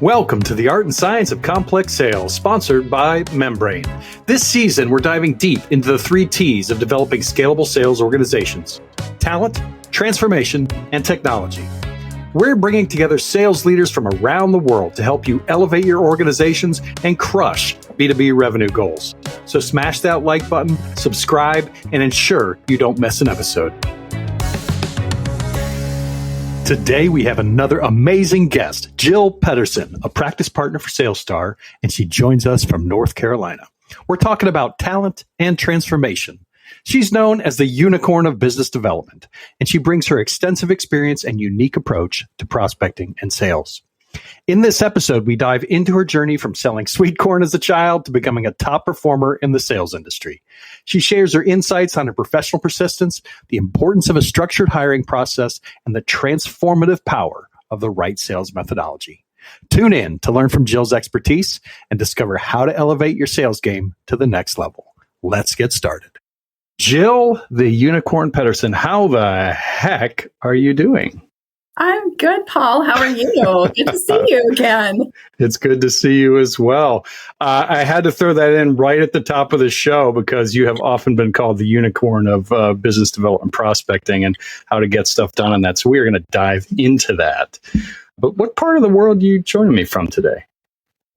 Welcome to the Art and Science of Complex Sales, sponsored by Membrain. This season, we're diving deep into the 3 T's of developing scalable sales organizations: talent, transformation, and technology. We're bringing together sales leaders from around the world to help you elevate your organizations and crush B2B revenue goals. So smash that like button, subscribe, and ensure you don't miss an episode. Today, we have another amazing guest, Jill Pedersen, a practice partner for SalesStar, and she joins us from North Carolina. We're talking about talent and transformation. She's known as the unicorn of business development, and she brings her extensive experience and unique approach to prospecting and sales. In this episode, we dive into her journey from selling sweet corn as a child to becoming a top performer in the sales industry. She shares her insights on her professional persistence, the importance of a structured hiring process, and the transformative power of the right sales methodology. Tune in to learn from Jill's expertise and discover how to elevate your sales game to the next level. Let's get started. Jill, the unicorn Pedersen, how the heck are you doing? I'm good, Paul. How are you? Good to see you again. It's good to see you as well. I had to throw that in right at the top of the show because you have often been called the unicorn of business development prospecting and how to get stuff done on that. So we're going to dive into that. But what part of the world are you joining me from today?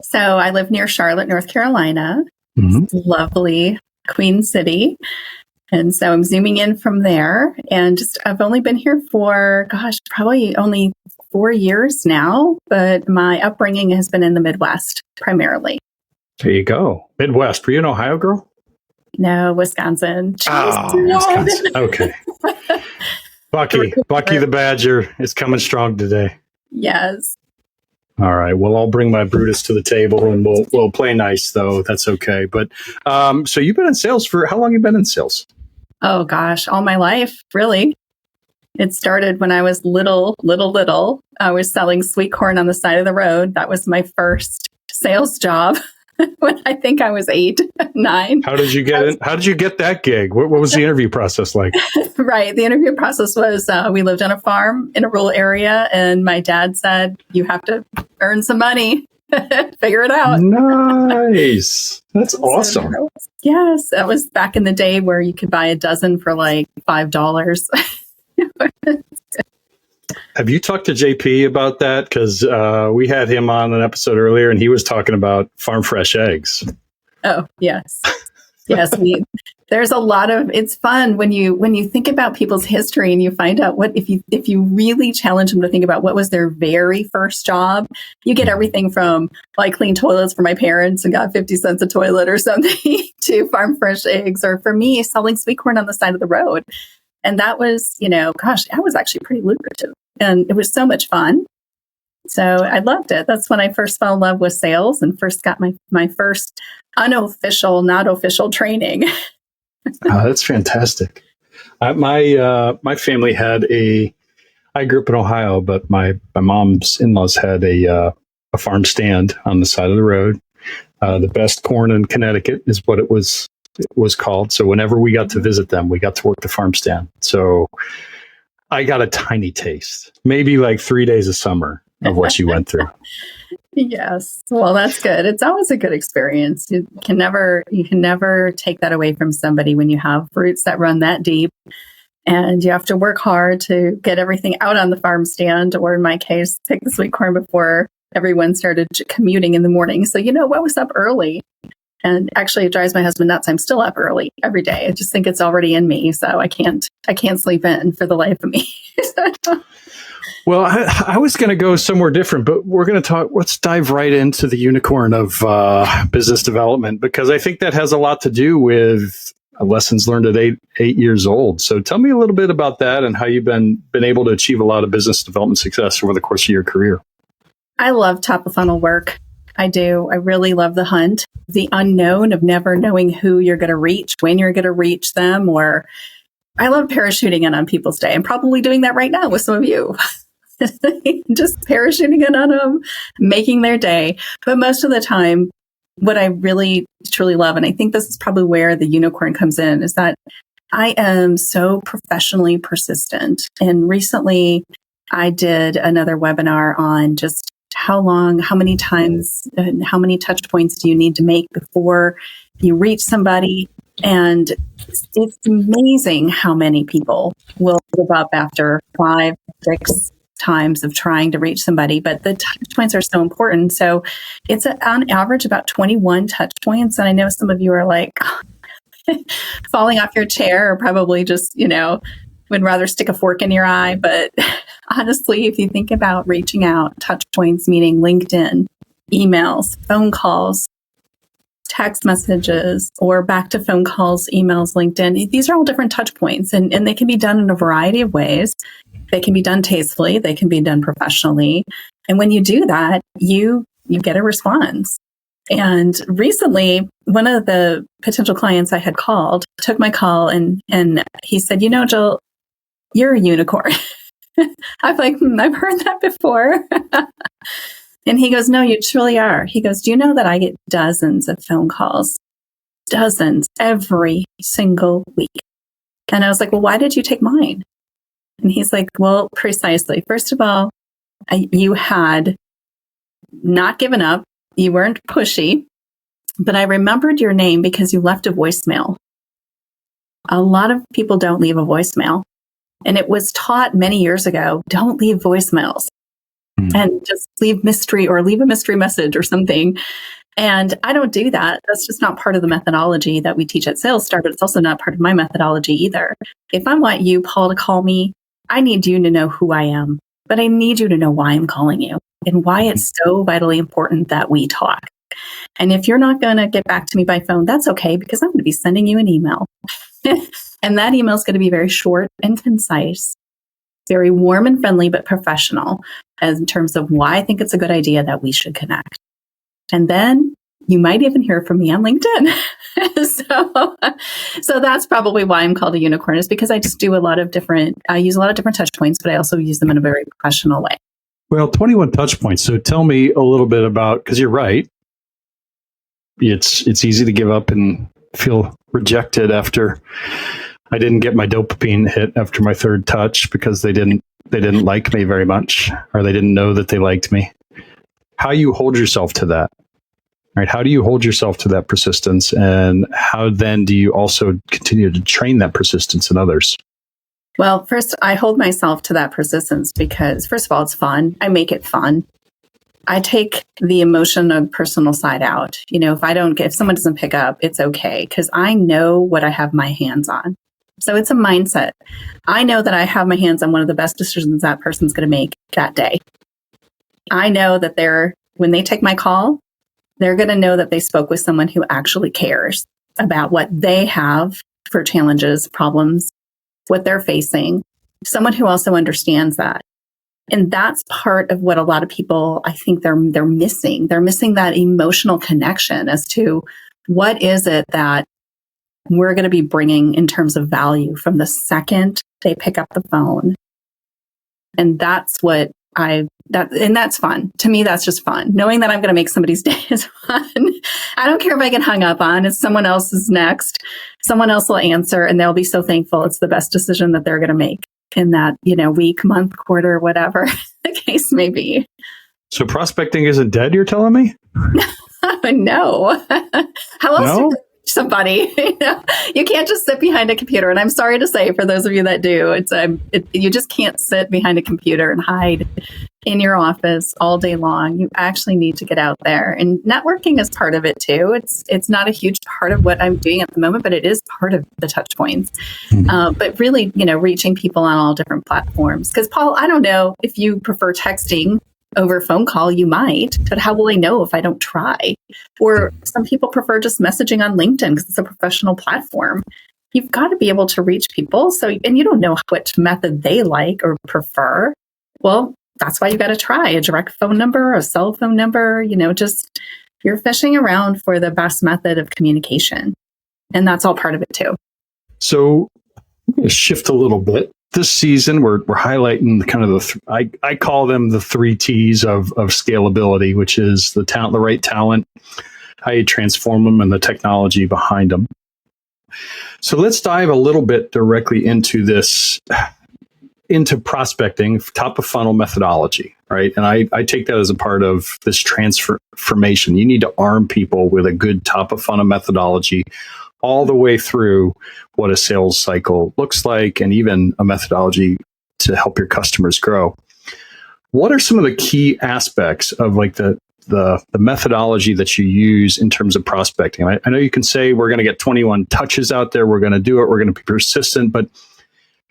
So I live near Charlotte, North Carolina. It's lovely Queen City. And so I'm zooming in from there, and I've only been here for, probably only 4 years now, but my upbringing has been in the Midwest primarily. There you go. Midwest. Were you an Ohio girl? No, Wisconsin. Wisconsin. Okay. Bucky the Badger is coming strong today. Yes. All right. Well, I'll bring my Brutus to the table and we'll play nice, though. That's okay. But so you've been in sales for how long? Have you been in sales? Oh, gosh, all my life, really. It started when I was little. I was selling sweet corn on the side of the road. That was my first sales job when I think I was 8, 9. How did you get in? How did you get that gig? What was the interview process like? Right. The interview process was we lived on a farm in a rural area, and my dad said, "You have to earn some money." Figure it out. Nice. That's awesome. Yes. That was back in the day where you could buy a dozen for like $5. Have you talked to JP about that? Because we had him on an episode earlier and he was talking about farm fresh eggs. Oh, yes. Yes. There's a lot of, it's fun when you think about people's history and you find out what, if you really challenge them to think about what was their very first job, you get everything from like clean toilets for my parents and got 50 cents a toilet or something to farm fresh eggs, or for me, selling sweet corn on the side of the road. And that was, that was actually pretty lucrative and it was so much fun. So I loved it. That's when I first fell in love with sales and first got my first unofficial, not official training. Oh, that's fantastic. My family had I grew up in Ohio, but my mom's in-laws had a farm stand on the side of the road. The best corn in Connecticut is what it was called. So whenever we got to visit them, we got to work the farm stand. So I got a tiny taste, maybe like 3 days of summer of what you went through. Yes. Well, that's good. It's always a good experience. You can never take that away from somebody when you have roots that run that deep and you have to work hard to get everything out on the farm stand, or in my case, pick the sweet corn before everyone started commuting in the morning. So, what was up early? And actually it drives my husband nuts. I'm still up early every day. I just think it's already in me. So I can't sleep in for the life of me. Well, I was going to go somewhere different, but let's dive right into the unicorn of business development, because I think that has a lot to do with lessons learned at eight years old. So tell me a little bit about that and how you've been able to achieve a lot of business development success over the course of your career. I love top of funnel work. I do. I really love the hunt, the unknown of never knowing who you're going to reach, when you're going to reach them, or I love parachuting in on people's day. I'm probably doing that right now with some of you. Just parachuting in on them, making their day. But most of the time, what I really, truly love, and I think this is probably where the unicorn comes in, is that I am so professionally persistent. And recently, I did another webinar on just how long, how many times, and how many touch points do you need to make before you reach somebody? And it's amazing how many people will give up after 5, 6 times of trying to reach somebody. But the touch points are so important. So it's on average about 21 touch points. And I know some of you are like falling off your chair, or probably just, would rather stick a fork in your eye. But honestly, if you think about reaching out, touch points, meaning LinkedIn, emails, phone calls, text messages, or back to phone calls, emails, LinkedIn, these are all different touch points, and they can be done in a variety of ways. They can be done tastefully. They can be done professionally. And when you do that, you get a response. And recently, one of the potential clients I had called took my call, and he said, Jill, you're a unicorn. I'm like, I've heard that before. And he goes, no, you truly are. He goes, do you know that I get dozens of phone calls, dozens every single week? And I was like, well, why did you take mine? And he's like, well, precisely. First of all, you had not given up. You weren't pushy, but I remembered your name because you left a voicemail. A lot of people don't leave a voicemail. And it was taught many years ago, don't leave voicemails. And just leave mystery, or leave a mystery message or something. And I don't do that. That's just not part of the methodology that we teach at SalesStar, but it's also not part of my methodology either. If I want you, Paul, to call me, I need you to know who I am, but I need you to know why I'm calling you and why it's so vitally important that we talk. And if you're not going to get back to me by phone, that's okay, because I'm going to be sending you an email. And that email is going to be very short and concise, very warm and friendly, but professional, as in terms of why I think it's a good idea that we should connect. And then you might even hear from me on LinkedIn. So that's probably why I'm called a unicorn, is because I just use a lot of different touch points, but I also use them in a very professional way. Well, 21 touch points. So tell me a little bit about, because you're right. It's easy to give up and feel rejected after I didn't get my dopamine hit after my third touch because they didn't like me very much, or they didn't know that they liked me. How you hold yourself to that, right? How do you hold yourself to that persistence, and how then do you also continue to train that persistence in others? Well, first, I hold myself to that persistence because, first of all, it's fun. I make it fun. I take the emotion of personal side out. If someone doesn't pick up, it's okay, because I know what I have my hands on. So it's a mindset. I know that I have my hands on one of the best decisions that person's going to make that day. I know that when they take my call, they're going to know that they spoke with someone who actually cares about what they have for challenges, problems, what they're facing, someone who also understands that. And that's part of what a lot of people, I think they're missing. They're missing that emotional connection as to what is it that we're going to be bringing in terms of value from the second they pick up the phone. And that's that's fun. To me, that's just fun. Knowing that I'm going to make somebody's day is fun. I don't care if I get hung up on. If someone else is next, someone else will answer, and they'll be so thankful it's the best decision that they're going to make in that, week, month, quarter, whatever the case may be. So prospecting isn't dead, you're telling me? No. How else No? somebody? You can't just sit behind a computer. And I'm sorry to say, for those of you that do, you just can't sit behind a computer and hide in your office all day long. You actually need to get out there, and networking is part of it too. It's not a huge part of what I'm doing at the moment, but it is part of the touch points. But really, reaching people on all different platforms. Because Paul, I don't know if you prefer texting over phone call. You might, but how will I know if I don't try? Or some people prefer just messaging on LinkedIn because it's a professional platform. You've got to be able to reach people. And you don't know which method they like or prefer. Well, that's why you got to try a direct phone number, a cell phone number, just you're fishing around for the best method of communication. And that's all part of it too. So I'm going to shift a little bit. This season, we're highlighting kind of I call them the 3 T's of scalability, which is the talent, the right talent, how you transform them, and the technology behind them. So let's dive a little bit directly into this, into prospecting, top of funnel methodology. right? And I take that as a part of this transformation. You need to arm people with a good top of funnel methodology all the way through what a sales cycle looks like, and even a methodology to help your customers grow. What are some of the key aspects of like the methodology that you use in terms of prospecting? I know you can say we're going to get 21 touches out there, we're going to do it, we're going to be persistent, but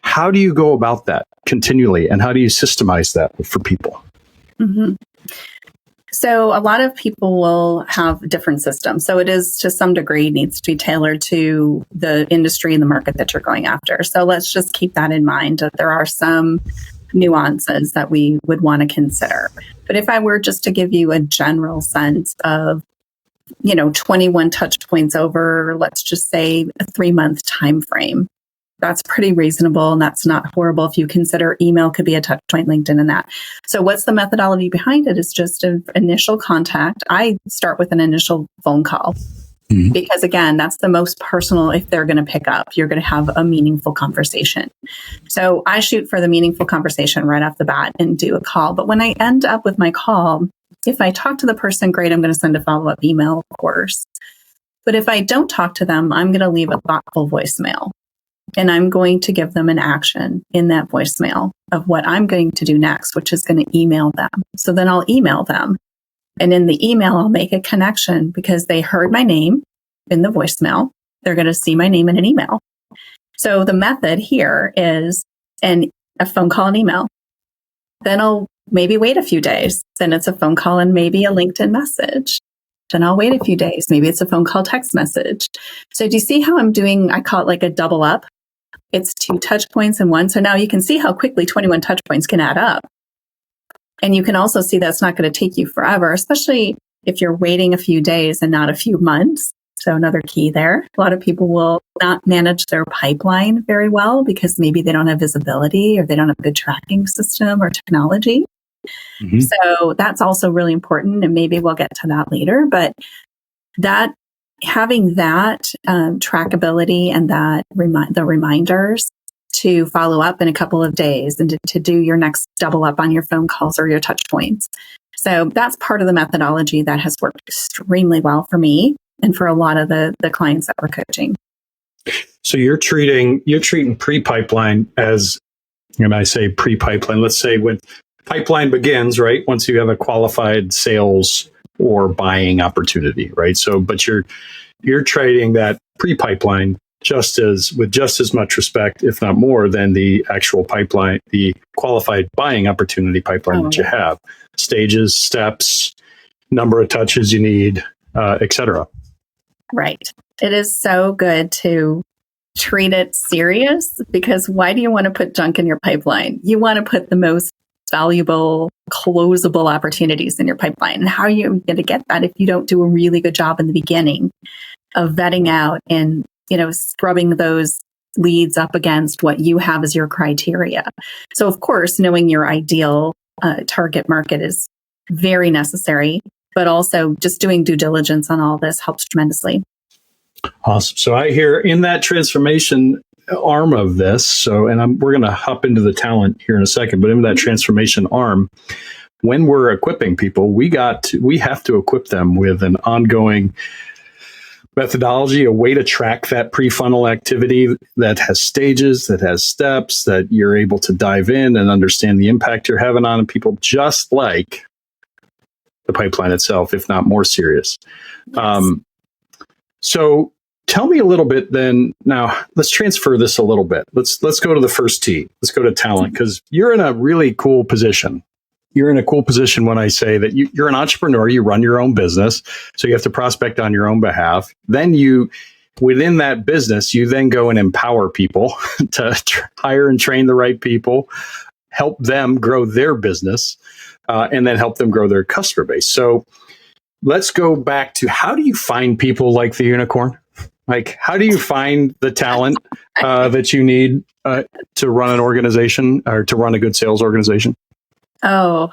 how do you go about that continually, and how do you systemize that for people? Mm-hmm. So a lot of people will have different systems. So it is, to some degree, needs to be tailored to the industry and the market that you're going after. So let's just keep that in mind, that there are some nuances that we would want to consider. But if I were just to give you a general sense of, 21 touch points over, let's just say a 3-month time frame, that's pretty reasonable, and that's not horrible if you consider email could be a touch point, LinkedIn and that. So what's the methodology behind it? Is just an initial contact. I start with an initial phone call. Mm-hmm. Because again, that's the most personal. If they're going to pick up, you're going to have a meaningful conversation. So I shoot for the meaningful conversation right off the bat and do a call. But when I end up with my call, if I talk to the person, great, I'm going to send a follow-up email, of course. But if I don't talk to them, I'm going to leave a thoughtful voicemail. And I'm going to give them an action in that voicemail of what I'm going to do next, which is going to email them. So then I'll email them. And in the email, I'll make a connection because they heard my name in the voicemail. They're going to see my name in an email. So the method here is a phone call and email. Then I'll maybe wait a few days. Then it's a phone call and maybe a LinkedIn message. Then I'll wait a few days. Maybe it's a phone call text message. So do you see how I'm doing? I call it like a double up. It's 2 touch points in one. So now you can see how quickly 21 touch points can add up. And you can also see that's not going to take you forever, especially if you're waiting a few days and not a few months. So another key there. A lot of people will not manage their pipeline very well because maybe they don't have visibility or they don't have a good tracking system or technology. Mm-hmm. So that's also really important. And maybe we'll get to that later. But that having that trackability and that the reminders to follow up in a couple of days and to do your next double up on your phone calls or your touch points. So that's part of the methodology that has worked extremely well for me and for a lot of the clients that we're coaching. So you're treating pre-pipeline as, when I say pre-pipeline, let's say when pipeline begins, right? Once you have a qualified sales or buying opportunity, right? So, but you're trading that pre-pipeline with just as much respect, if not more, than the actual pipeline, the qualified buying opportunity pipeline that you have. Stages, steps, number of touches you need, et cetera. Right. It is so good to treat it serious, because why do you want to put junk in your pipeline? You want to put the most valuable, closable opportunities in your pipeline. And how are you going to get that if you don't do a really good job in the beginning of vetting out and, scrubbing those leads up against what you have as your criteria? So of course, knowing your ideal target market is very necessary, but also just doing due diligence on all this helps tremendously. Awesome. So I hear in that transformation arm of this, we're going to hop into the talent here in a second, but in that transformation arm, when we're equipping people, we have to equip them with an ongoing methodology, a way to track that pre-funnel activity that has stages, that has steps, that you're able to dive in and understand the impact you're having on people, just like the pipeline itself, if not more serious. Yes. So tell me a little bit then. Now let's transfer this a little bit. Let's go to the first T. Let's go to talent, because you're in a really cool position. You're in a cool position when I say that you're an entrepreneur, you run your own business, so you have to prospect on your own behalf. Then within that business, you then go and empower people to hire and train the right people, help them grow their business, and then help them grow their customer base. So let's go back to, how do you find people like the unicorn? Like, how do you find the talent that you need to run an organization or to run a good sales organization? Oh,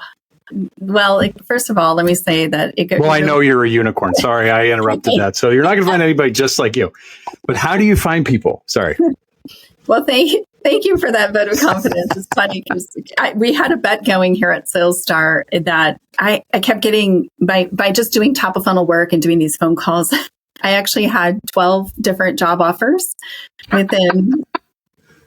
well, first of all, let me say that I know you're a unicorn. Sorry, I interrupted that. So you're not going to find anybody just like you. But how do you find people? Sorry. Well, thank Thank you for that vote of confidence. It's funny because we had a bet going here at SalesStar that I kept getting, by just doing top of funnel work and doing these phone calls, I actually had 12 different job offers within,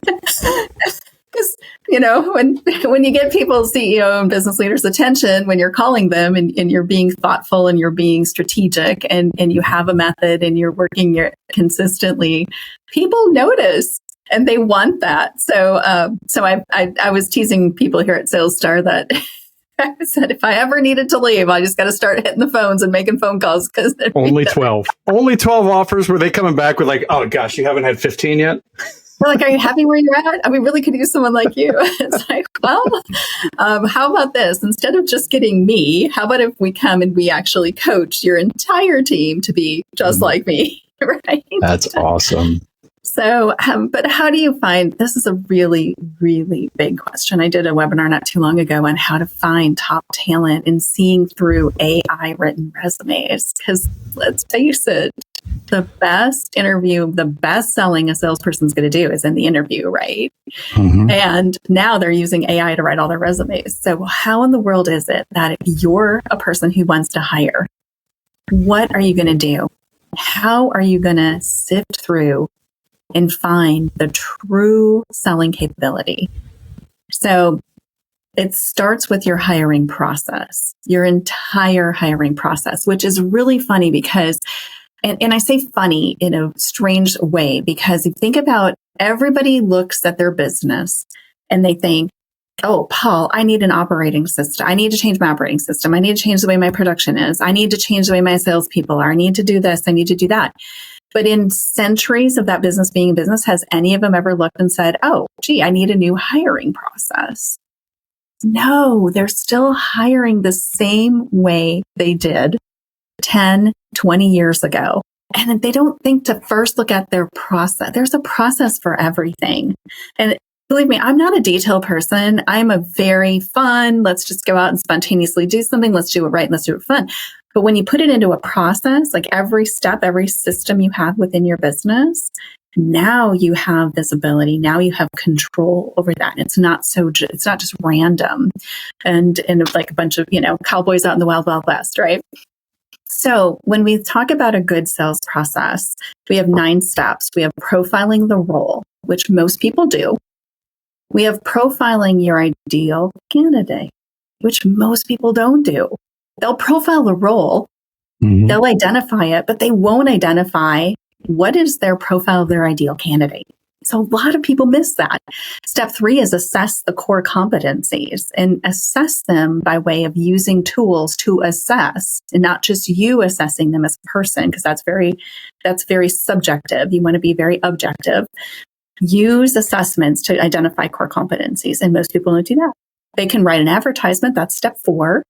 because, when you get people's CEO and business leaders' attention, when you're calling them and you're being thoughtful and you're being strategic and you have a method and you're working consistently, people notice. And they want that. So I was teasing people here at SalesStar that I said, if I ever needed to leave, I just got to start hitting the phones and making phone calls. Because only 12 offers. Were they coming back with like, oh gosh, you haven't had 15 yet? They're like, are you happy where you're at? We really could use someone like you. It's like, well, how about this? Instead of just getting me, how about if we come and we actually coach your entire team to be just like me, right? That's awesome. So, but how do you find, this is a really, really big question. I did a webinar not too long ago on how to find top talent and seeing through AI written resumes. Because let's face it, the best interview, the best selling a salesperson's going to do is in the interview, right? Mm-hmm. And now they're using AI to write all their resumes. So how in the world is it that if you're a person who wants to hire, what are you going to do? How are you going to sift through and find the true selling capability? So it starts with your hiring process, your entire hiring process, which is really funny because, and I say funny in a strange way, because if you think about, everybody looks at their business and they think, oh, Paul, I need an operating system. I need to change my operating system. I need to change the way my production is. I need to change the way my salespeople are. I need to do this. I need to do that. But in centuries of that business being a business, has any of them ever looked and said, oh, gee, I need a new hiring process? No, they're still hiring the same way they did 10, 20 years ago. And they don't think to first look at their process. There's a process for everything. And believe me, I'm not a detail person. I'm a very fun, let's just go out and spontaneously do something. Let's do it right. Let's do it fun. But when you put it into a process, like every step, every system you have within your business, now you have visibility. Now you have control over that. And it's not just random and like a bunch of, cowboys out in the wild, wild west, right? So when we talk about a good sales process, we have 9 steps. We have profiling the role, which most people do. We have profiling your ideal candidate, which most people don't do. They'll profile the role, mm-hmm. They'll identify it, but they won't identify what is their profile of their ideal candidate. So a lot of people miss that. Step 3 is assess the core competencies and assess them by way of using tools to assess, and not just you assessing them as a person, because that's very subjective. You want to be very objective. Use assessments to identify core competencies, and most people don't do that. They can write an advertisement. That's step 4.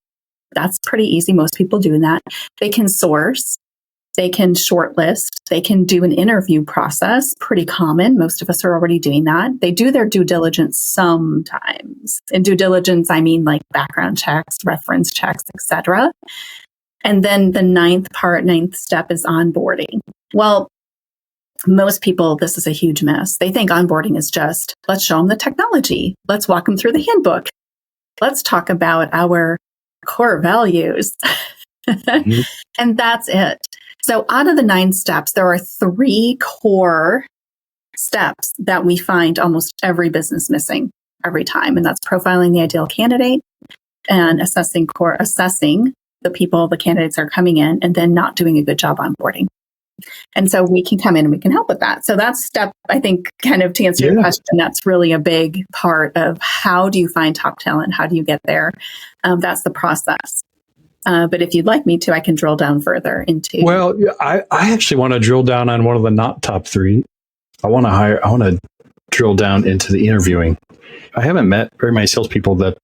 That's pretty easy. Most people do that. They can source. They can shortlist. They can do an interview process. Pretty common. Most of us are already doing that. They do their due diligence sometimes. In due diligence, I mean like background checks, reference checks, etc. And then the 9th step is onboarding. Well, most people, this is a huge miss. They think onboarding is just, let's show them the technology. Let's walk them through the handbook. Let's talk about our core values. Mm-hmm. And that's it. So out of the 9 steps, there are 3 core steps that we find almost every business missing every time. And that's profiling the ideal candidate and assessing the people, the candidates are coming in, and then not doing a good job onboarding. And so we can come in and we can help with that. So that's step, I think, kind of to answer your question, that's really a big part of how do you find top talent? How do you get there? That's the process. But if you'd like me to, I can drill down further into. Well, I actually want to drill down on one of the not top 3. I want to drill down into the interviewing. I haven't met very many salespeople that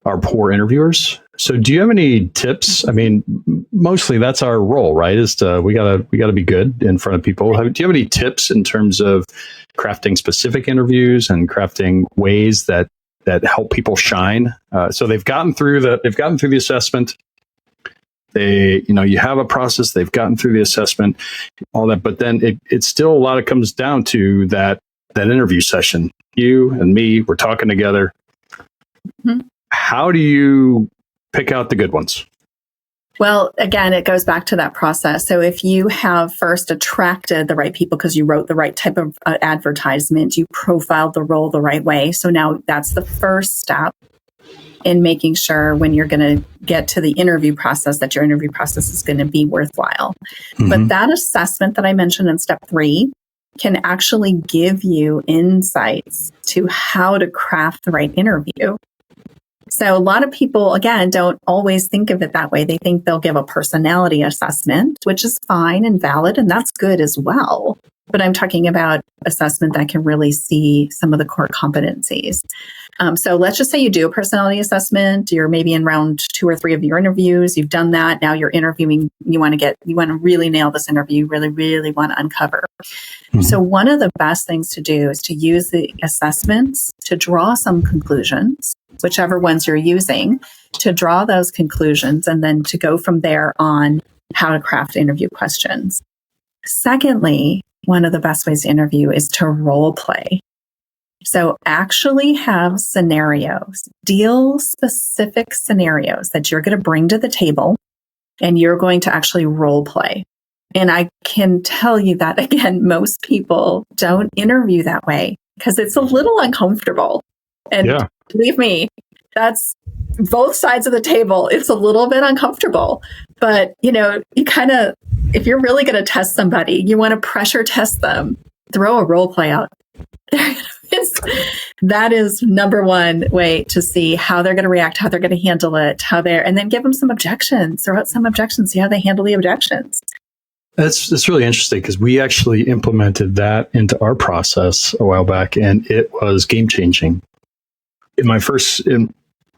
are poor interviewers. So do you have any tips? I mean, mostly that's our role, right? Is to, we gotta be good in front of people. Do you have any tips in terms of crafting specific interviews and crafting ways that help people shine? So they've gotten through the assessment. You have a process, they've gotten through the assessment, all that, but then it still a lot of comes down to that that interview session. You and me, we're talking together. Mm-hmm. How do you pick out the good ones? Well, again, it goes back to that process. So if you have first attracted the right people because you wrote the right type of advertisement, you profiled the role the right way. So now that's the first step in making sure when you're going to get to the interview process that your interview process is going to be worthwhile. Mm-hmm. But that assessment that I mentioned in step 3 can actually give you insights to how to craft the right interview. So a lot of people, again, don't always think of it that way. They think they'll give a personality assessment, which is fine and valid, and that's good as well. But I'm talking about assessment that can really see some of the core competencies. So let's just say you do a personality assessment. You're maybe in round 2 or 3 of your interviews. You've done that. Now you're interviewing. You want to really nail this interview. You really want to uncover. Mm-hmm. So one of the best things to do is to use the assessments to draw some conclusions, whichever ones you're using, to draw those conclusions and then to go from there on how to craft interview questions. Secondly, one of the best ways to interview is to role play. So actually have scenarios, deal specific scenarios that you're going to bring to the table and you're going to actually role play. And I can tell you that, again, most people don't interview that way because it's a little uncomfortable. And believe me, that's both sides of the table. It's a little bit uncomfortable, but you kind of, if you're really going to test somebody, you want to pressure test them, throw a role play out. That is number one way to see how they're going to react, how they're going to handle it, and then give them some objections, throw out some objections, see how they handle the objections. That's really interesting because we actually implemented that into our process a while back, and it was game changing. In my first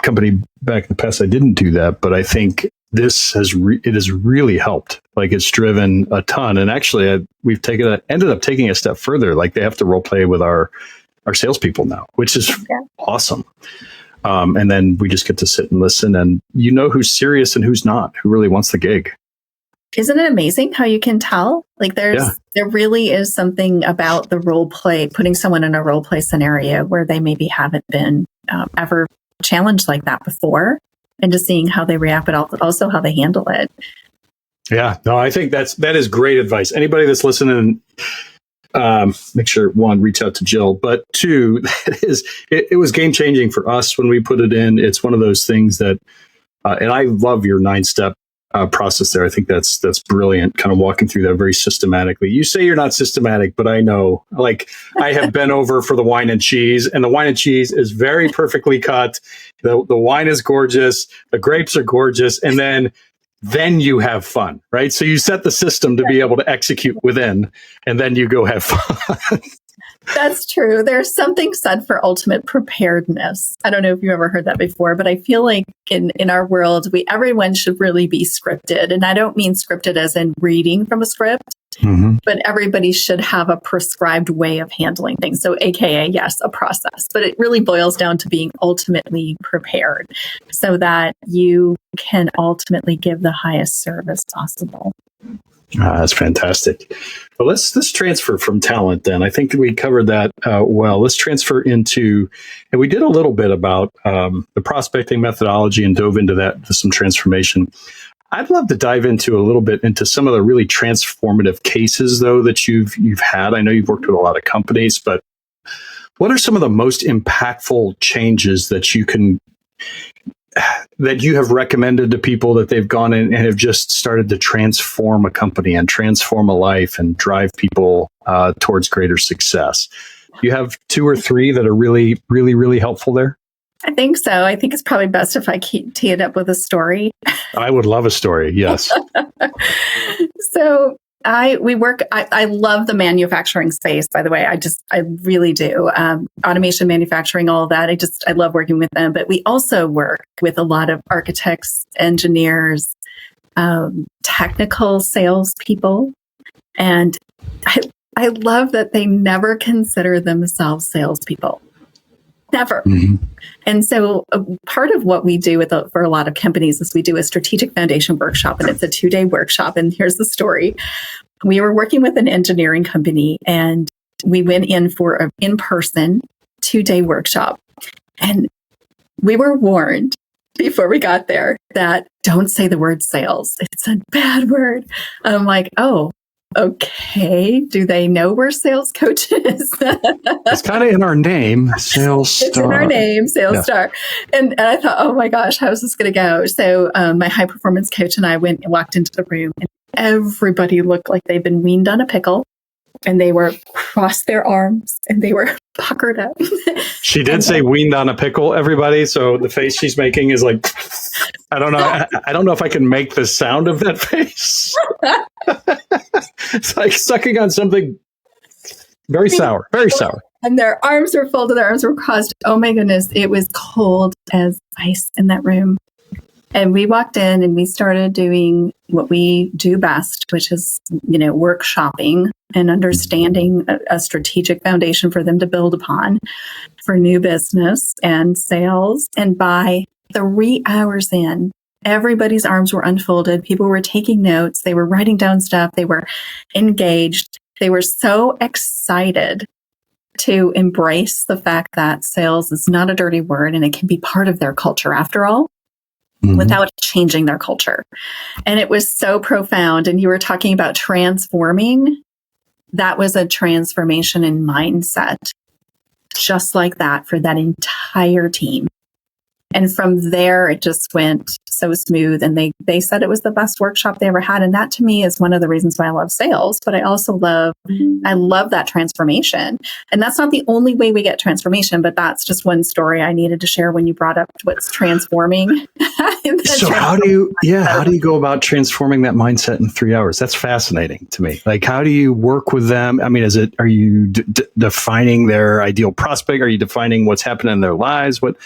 company back in the past, I didn't do that, but I think this has really helped. Like it's driven a ton, and actually we've ended up taking a step further. Like they have to role play with our salespeople now, which is awesome. And then we just get to sit and listen, and who's serious and who's not, who really wants the gig. Isn't it amazing how you can tell? Like there really is something about the role play, putting someone in a role play scenario where they maybe haven't been ever challenged like that before, and just seeing how they react, but also how they handle it. Yeah, no, I think that is great advice. Anybody that's listening, make sure 1, reach out to Jill, but 2, it was game changing for us when we put it in. It's one of those things that, and I love your 9-step process there. I think that's brilliant. Kind of walking through that very systematically. You say you're not systematic, but I know. Like I have been over for the wine and cheese, and the wine and cheese is very perfectly cut. The wine is gorgeous. The grapes are gorgeous, and then you have fun, right? So you set the system to be able to execute within, and then you go have fun. That's true. There's something said for ultimate preparedness. I don't know if you've ever heard that before, but I feel like in our world, everyone should really be scripted. And I don't mean scripted as in reading from a script, but everybody should have a prescribed way of handling things. So AKA, yes, a process, but it really boils down to being ultimately prepared so that you can ultimately give the highest service possible. That's fantastic. Well, let's transfer from talent then. I think we covered that well. Let's transfer into, and we did a little bit about the prospecting methodology and dove into that with some transformation. I'd love to dive into a little bit into some of the really transformative cases, though, that you've had. I know you've worked with a lot of companies, but what are some of the most impactful changes that you have recommended to people that they've gone in and have just started to transform a company and transform a life and drive people towards greater success? Do you have 2 or 3 that are really, really, really helpful there? I think so. I think it's probably best if I tee it up with a story. I would love a story. Yes. So I love the manufacturing space, by the way. I really do. Automation, manufacturing, all of that. I love working with them. But we also work with a lot of architects, engineers, technical salespeople. And I love that they never consider themselves salespeople. Never. Mm-hmm. And so part of what we do for a lot of companies is we do a strategic foundation workshop, and it's a 2-day workshop. And here's the story. We were working with an engineering company, and we went in for an in-person 2-day workshop. And we were warned before we got there that don't say the word sales. It's a bad word. I'm like, oh, okay. Do they know we're sales coaches? It's kind of in our name, SalesStar. It's in our name, SalesStar. Yeah. And I thought, oh my gosh, how's this going to go? So my high performance coach and I walked into the room, and everybody looked like they'd been weaned on a pickle, and they were crossed their arms and they were puckered up. She did say weaned on a pickle, everybody. So the face she's making is like, I don't know. I don't know if I can make the sound of that face. It's like sucking on something very sour, very sour. And their arms were folded, their arms were crossed. Oh my goodness, it was cold as ice in that room. And we walked in and we started doing what we do best, which is, workshopping and understanding a strategic foundation for them to build upon for new business and sales. And by 3 hours in, everybody's arms were unfolded. People were taking notes. They were writing down stuff. They were engaged. They were so excited to embrace the fact that sales is not a dirty word and it can be part of their culture after all. Mm-hmm. Without changing their culture. And it was so profound. And you were talking about transforming. That was a transformation in mindset, just like that for that entire team. And from there, it just went so smooth. And they said it was the best workshop they ever had. And that to me is one of the reasons why I love sales. But I also love that transformation. And that's not the only way we get transformation, but that's just one story I needed to share when you brought up what's transforming. So how do you go about transforming that mindset in 3 hours? That's fascinating to me. Like, how do you work with them? I mean, are you defining their ideal prospect? Are you defining what's happening in their lives? What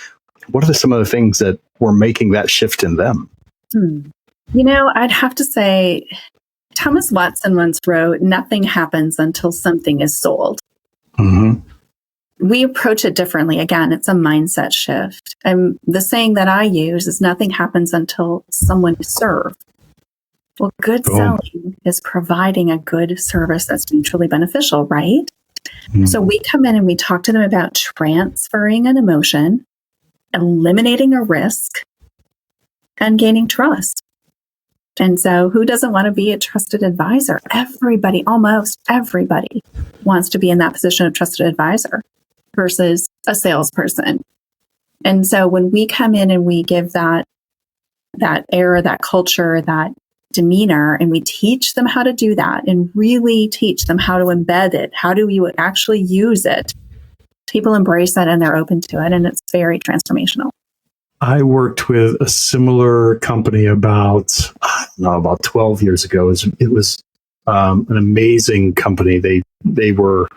are some of the things that were making that shift in them? I'd have to say, Thomas Watson once wrote, nothing happens until something is sold. Mm-hmm. We approach it differently. Again, it's a mindset shift. And the saying that I use is nothing happens until someone is served. Well, good selling is providing a good service that's mutually beneficial, right? Mm-hmm. So we come in and we talk to them about transferring an emotion, eliminating a risk, and gaining trust. And so who doesn't want to be a trusted advisor? Everybody, almost everybody wants to be in that position of trusted advisor versus a salesperson. And so when we come in and we give that air, that culture, that demeanor, and we teach them how to do that and really teach them how to embed it, how do you actually use it? People embrace that and they're open to it, and it's very transformational. I worked with a similar company about 12 years ago. It was an amazing company. They were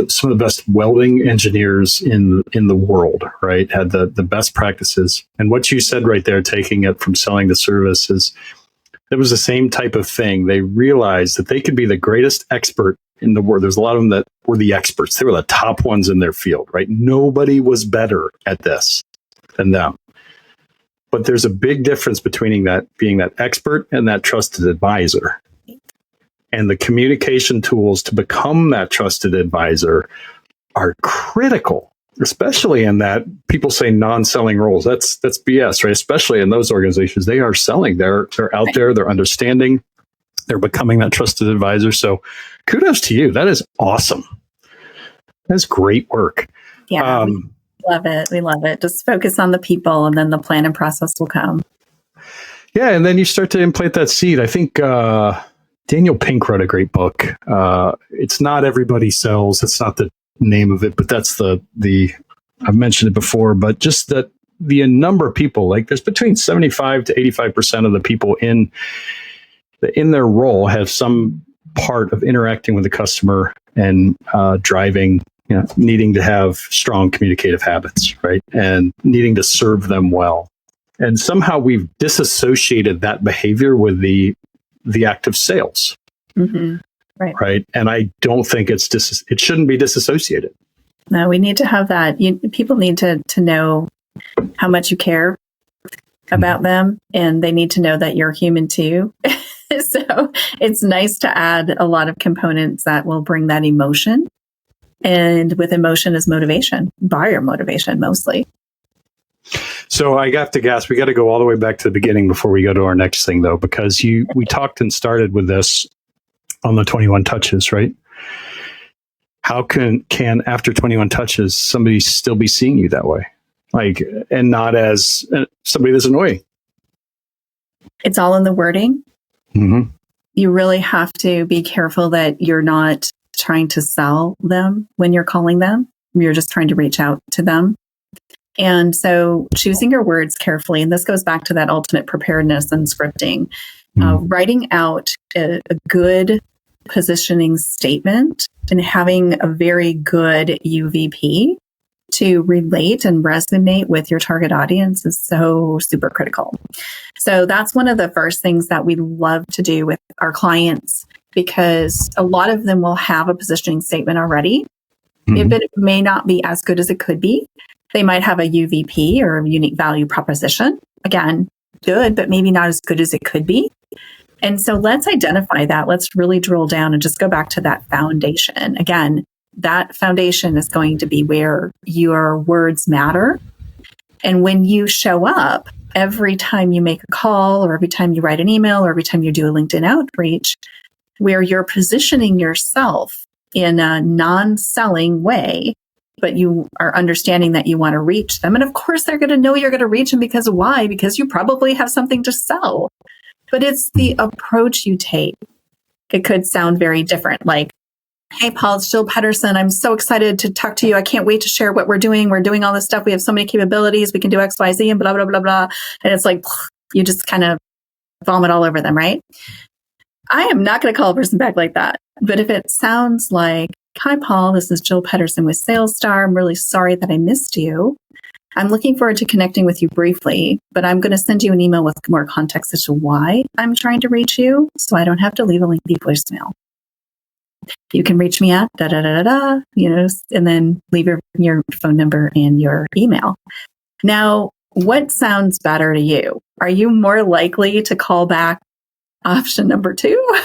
some of the best welding engineers in the world, right? Had the best practices. And what you said right there, taking it from selling to service, is it was the same type of thing. They realized that they could be the greatest expert in the world. There's a lot of them that were the experts. They were the top ones in their field, right? Nobody was better at this than them. But there's a big difference between being that expert and that trusted advisor. And the communication tools to become that trusted advisor are critical, especially in that people say non-selling roles. That's BS, right? Especially in those organizations, they are selling. They're out there. They're understanding. They're becoming that trusted advisor. So kudos to you. That is awesome. That's great work. Yeah, we love it. We love it. Just focus on the people, and then the plan and process will come. Yeah, and then you start to implant that seed. I think Daniel Pink wrote a great book. It's Not Everybody Sells. That's not the name of it, but that's the I've mentioned it before, but just that the number of people, like there's between 75 to 85% of the people in their role have some part of interacting with the customer and driving, needing to have strong communicative habits, right? And needing to serve them well. And somehow we've disassociated that behavior with the act of sales. Mm-hmm. Right. And I don't think it shouldn't be disassociated. No, we need to have that. People need to know how much you care about them, and they need to know that you're human too. So it's nice to add a lot of components that will bring that emotion. And with emotion is motivation, buyer motivation mostly. So I have to guess, we got to go all the way back to the beginning before we go to our next thing, though, because we talked and started with this on the 21 touches, right? How can after 21 touches, somebody still be seeing you that way? Like, and not as somebody that's annoying. It's all in the wording. Mm-hmm. You really have to be careful that you're not trying to sell them when you're calling them. You're just trying to reach out to them. And so choosing your words carefully, and this goes back to that ultimate preparedness and scripting, writing out a good positioning statement and having a very good UVP to relate and resonate with your target audience is so super critical. So that's one of the first things that we love to do with our clients, because a lot of them will have a positioning statement already. If it may not be as good as it could be, they might have a UVP or a unique value proposition. Again, good, but maybe not as good as it could be. And so let's identify that. Let's really drill down and just go back to that foundation. Again, that foundation is going to be where your words matter. And when you show up, every time you make a call or every time you write an email or every time you do a LinkedIn outreach, where you're positioning yourself in a non-selling way, but you are understanding that you want to reach them. And of course, they're going to know you're going to reach them because why? Because you probably have something to sell. But it's the approach you take. It could sound very different, like, hey, Paul, it's Jill Pedersen. I'm so excited to talk to you. I can't wait to share what we're doing. We're doing all this stuff. We have so many capabilities. We can do X, Y, Z, and blah, blah, blah, blah. And it's like, you just kind of vomit all over them, right? I am not going to call a person back like that. But if it sounds like, hi, Paul, this is Jill Pedersen with SalesStar. I'm really sorry that I missed you. I'm looking forward to connecting with you briefly, but I'm going to send you an email with more context as to why I'm trying to reach you, so I don't have to leave a lengthy voicemail. You can reach me at da-da-da-da-da, and then leave your phone number and your email. Now, what sounds better to you? Are you more likely to call back option number 2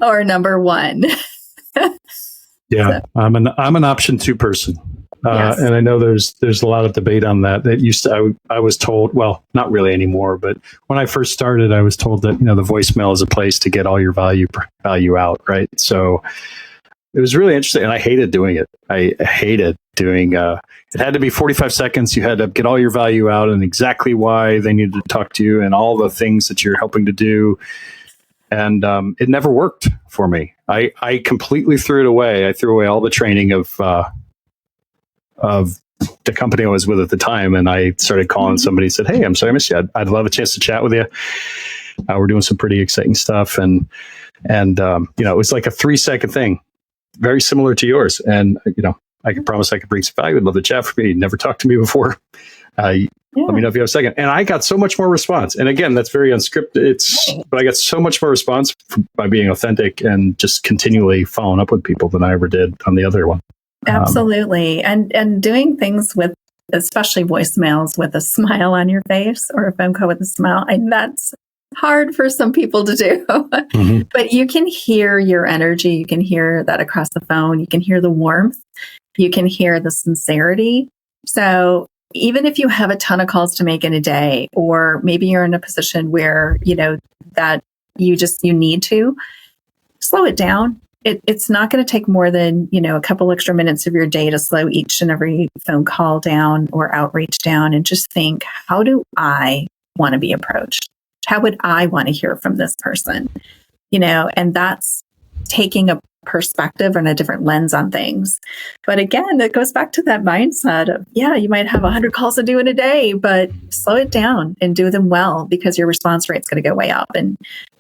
or number 1? Yeah, so. I'm an option 2 person. Yes. And I know there's a lot of debate on that. That used to, I was told, well, not really anymore, but when I first started, I was told that, the voicemail is a place to get all your value out, right? So it was really interesting, and I hated doing it. I hated doing, it had to be 45 seconds. You had to get all your value out and exactly why they needed to talk to you and all the things that you're helping to do. And it never worked for me. I completely threw it away. I threw away all the training of the company I was with at the time. And I started calling somebody and said, hey, I'm sorry I missed you. I'd love a chance to chat with you. We're doing some pretty exciting stuff. And it was like a 3-second thing, very similar to yours. And, I can promise I could bring some value. I'd love to chat for me. You never talked to me before. Let me know if you have a second. And I got so much more response. And again, that's very unscripted. But I got so much more response by being authentic and just continually following up with people than I ever did on the other one. Absolutely. And doing things with, especially voicemails with a smile on your face or a phone call with a smile, and that's hard for some people to do. Mm-hmm. But you can hear your energy. You can hear that across the phone. You can hear the warmth. You can hear the sincerity. So even if you have a ton of calls to make in a day, or maybe you're in a position where, that you need to slow it down. It's not going to take more than, a couple extra minutes of your day to slow each and every phone call down or outreach down and just think, how do I want to be approached? How would I want to hear from this person? And that's taking a perspective and a different lens on things. But again, it goes back to that mindset of, you might have 100 calls to do in a day, but slow it down and do them well, because your response rate's going to go way up. And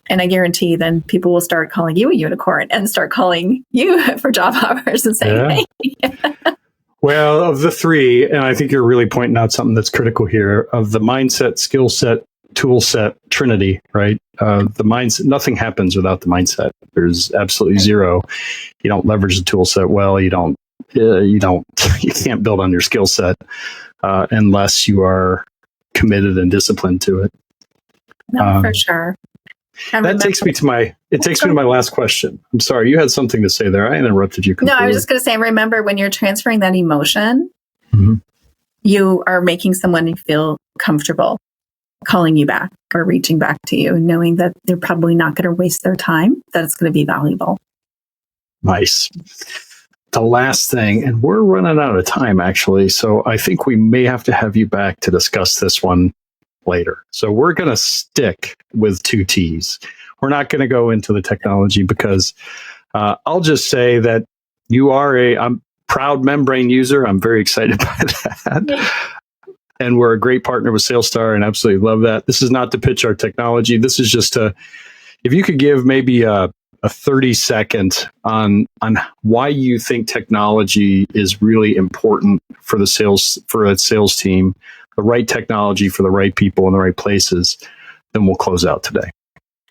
I guarantee then people will start calling you a unicorn and start calling you for job offers and saying, hey. Well, of the 3, and I think you're really pointing out something that's critical here, of the mindset, skill set, tool set, trinity, right? The mindset, nothing happens without the mindset. There's absolutely zero. You don't leverage the tool set well. You can't build on your skill set unless you are committed and disciplined to it. No, for sure. That takes me to my last question. I'm sorry, you had something to say there. I interrupted you completely. No, I was just going to say, remember when you're transferring that emotion, Mm-hmm. you are making someone feel comfortable calling you back or reaching back to you, knowing that they're probably not going to waste their time, that it's going to be valuable. Nice. The last thing, and we're running out of time actually, so I think we may have to have you back to discuss this one later. So we're going to stick with 2 T's. We're not going to go into the technology because I'll just say that you are I'm proud Membrain user. I'm very excited by that. And we're a great partner with SalesStar and absolutely love that. This is not to pitch our technology. This is just if you could give maybe a 30-second on why you think technology is really important for a sales team, the right technology for the right people in the right places, then we'll close out today.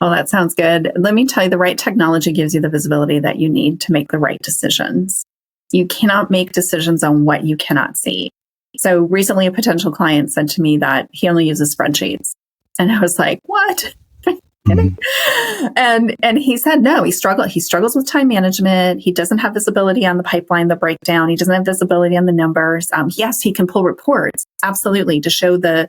Oh, that sounds good. Let me tell you, the right technology gives you the visibility that you need to make the right decisions. You cannot make decisions on what you cannot see. So recently, a potential client said to me that he only uses spreadsheets. And I was like, what? Mm-hmm. And he said, no, he struggles with time management. He doesn't have visibility on the pipeline, the breakdown. He doesn't have visibility on the numbers. Yes, he can pull reports, absolutely, to show the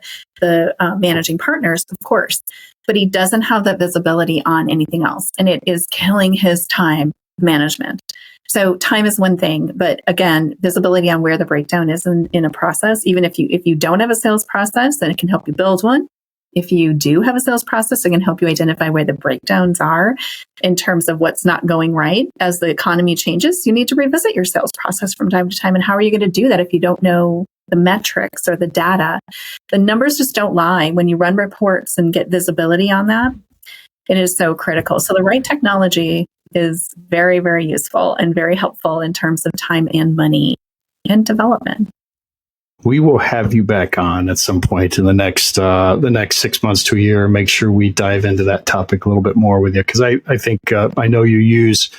managing partners, of course, but he doesn't have that visibility on anything else. And it is killing his time management. So time is one thing, but again, visibility on where the breakdown is in a process. Even if you don't have a sales process, then it can help you build one. If you do have a sales process, it can help you identify where the breakdowns are in terms of what's not going right. As the economy changes, you need to revisit your sales process from time to time. And how are you going to do that if you don't know the metrics or the data? The numbers just don't lie. When you run reports and get visibility on that, it is so critical. So the right technology is very, very useful and very helpful in terms of time and money and development. We will have you back on at some point in the next 6 months to a year. Make sure we dive into that topic a little bit more with you, because I think I know you use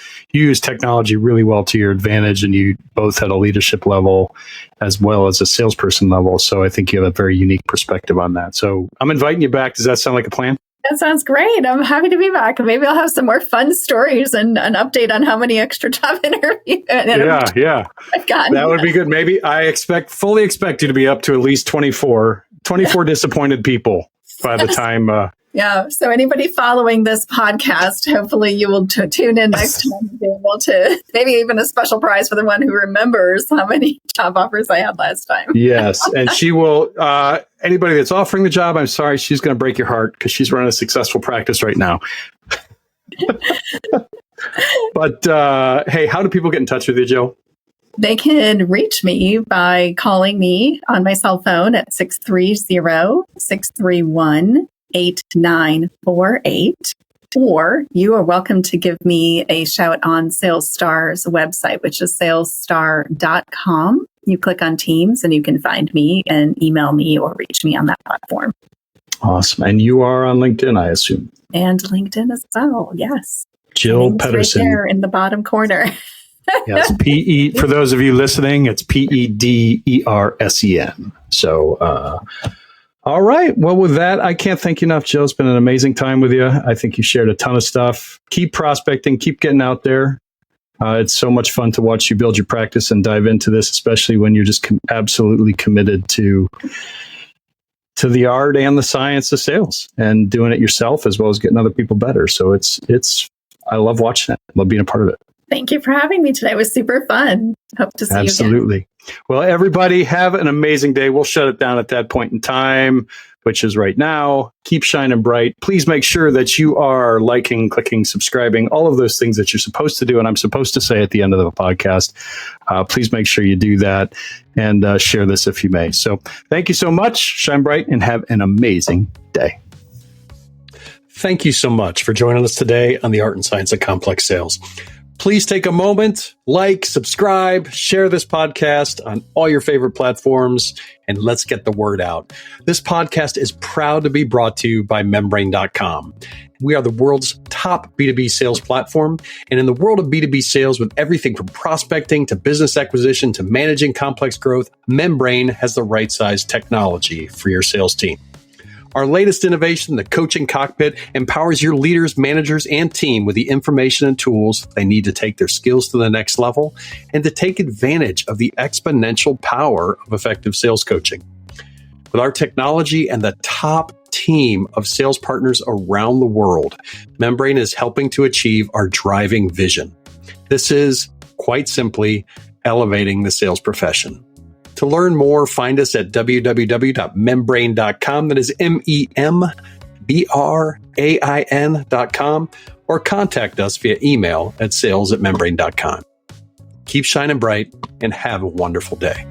technology really well to your advantage, and you both at a leadership level as well as a salesperson level. So I think you have a very unique perspective on that. So I'm inviting you back. Does that sound like a plan? That sounds great. I'm happy to be back. Maybe I'll have some more fun stories and an update on how many extra job interviews I've gotten. That would be good. Maybe I fully expect you to be up to at least 24 disappointed people by the time. Yeah. So anybody following this podcast, hopefully you will tune in next time and be able to, maybe even a special prize for the one who remembers how many job offers I had last time. Yes. And she will, anybody that's offering the job, I'm sorry, she's going to break your heart because she's running a successful practice right now. But hey, how do people get in touch with you, Jill? They can reach me by calling me on my cell phone at 630-631-8948, or you are welcome to give me a shout on SalesStar's website, which is SalesStar.com. You click on Teams and you can find me and email me or reach me on that platform. Awesome. And you are on LinkedIn, I assume. And LinkedIn as well, yes. Jill Pedersen. Right there in the bottom corner. Yes, for those of you listening, it's Pedersen. So, all right. Well, with that, I can't thank you enough, Jill. It's been an amazing time with you. I think you shared a ton of stuff. Keep prospecting, keep getting out there. It's so much fun to watch you build your practice and dive into this, especially when you're just absolutely committed to the art and the science of sales and doing it yourself as well as getting other people better. So I love watching it. I love being a part of it. Thank you for having me today. It was super fun. Hope to see you again. Absolutely. Well, everybody have an amazing day. We'll shut it down at that point in time, which is right now. Keep shining bright. Please make sure that you are liking, clicking, subscribing, all of those things that you're supposed to do. And I'm supposed to say at the end of the podcast, please make sure you do that and share this if you may. So thank you so much. Shine bright and have an amazing day. Thank you so much for joining us today on the Art and Science of Complex Sales. Please take a moment, subscribe, share this podcast on all your favorite platforms, and let's get the word out. This podcast is proud to be brought to you by Membrain.com. We are the world's top B2B sales platform. And in the world of B2B sales, with everything from prospecting to business acquisition to managing complex growth, Membrain has the right size technology for your sales team. Our latest innovation, the Coaching Cockpit, empowers your leaders, managers, and team with the information and tools they need to take their skills to the next level and to take advantage of the exponential power of effective sales coaching. With our technology and the top team of sales partners around the world, Membrain is helping to achieve our driving vision. This is, quite simply, elevating the sales profession. To learn more, find us at www.membrain.com. That is MEMBRAIN.com, or contact us via email at sales@membrain.com. Keep shining bright and have a wonderful day.